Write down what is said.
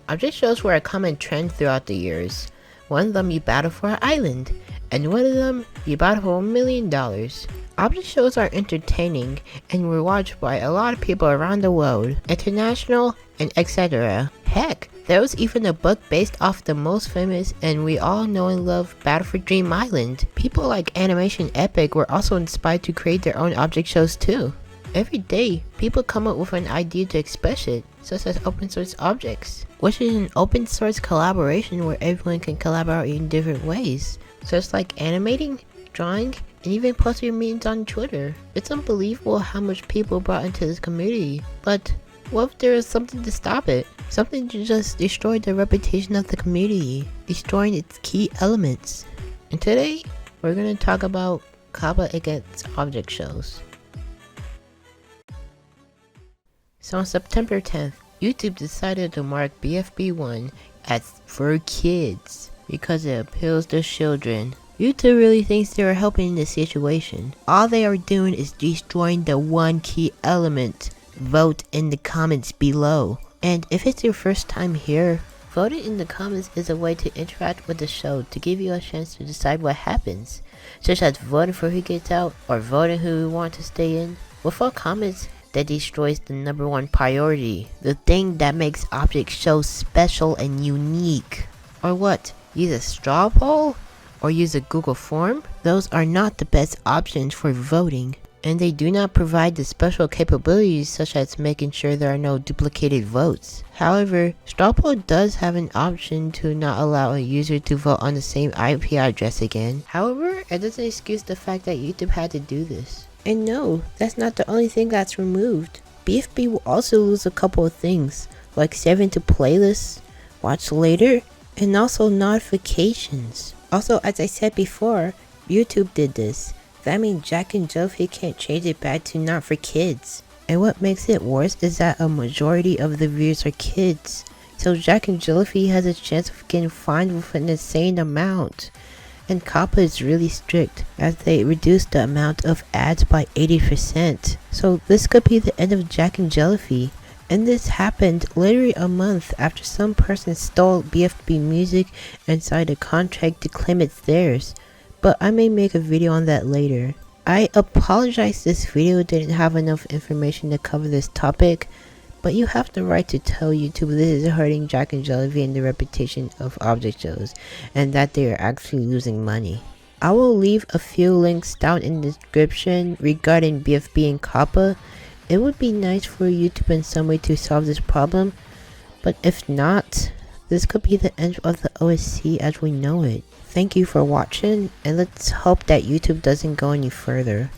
Object shows were a common trend throughout the years. One of them you battle for an island, and one of them you battle for $1 million. Object shows are entertaining and were watched by a lot of people around the world, international and etc. Heck, there was even a book based off the most famous and we all know and love Battle for Dream Island. People like Animation Epic were also inspired to create their own object shows too. Every day, people come up with an idea to express it, such as open source objects, which is an open source collaboration where everyone can collaborate in different ways, such like animating, drawing, and even posting memes on Twitter. It's unbelievable how much people brought into this community, but what if there is something to stop it? Something to just destroy the reputation of the community, destroying its key elements. And today, we're going to talk about COPPA against object shows. So on September 10th, YouTube decided to mark BFB1 as for kids because it appeals to children. YouTube really thinks they are helping in this situation. All they are doing is destroying the one key element. Vote in the comments below. And if it's your first time here, voting in the comments is a way to interact with the show to give you a chance to decide what happens, such as voting for who gets out or voting who we want to stay in. Without comments, that destroys the #1 priority, the thing that makes object shows special and unique. Or what? Use a straw poll? Or use a Google form? Those are not the best options for voting, and they do not provide the special capabilities such as making sure there are no duplicated votes. However, straw poll does have an option to not allow a user to vote on the same IP address again. However, it doesn't excuse the fact that YouTube had to do this. And no, that's not the only thing that's removed. BFB will also lose a couple of things, like saving to playlists, watch later, and also notifications. Also, as I said before, YouTube did this. That means jacknjellify can't change it back to not for kids. And what makes it worse is that a majority of the viewers are kids. So jacknjellify has a chance of getting fined with an insane amount. And COPPA is really strict as they reduced the amount of ads by 80%. So this could be the end of jacknjellify. And this happened literally a month after some person stole BFB music and signed a contract to claim it's theirs. But I may make a video on that later. I apologize this video didn't have enough information to cover this topic, but you have the right to tell YouTube this is hurting jacknjellify and the reputation of object shows, and that they are actually losing money. I will leave a few links down in the description regarding BFB and COPPA. It would be nice for YouTube in some way to solve this problem, but if not, this could be the end of the OSC as we know it. Thank you for watching, and let's hope that YouTube doesn't go any further.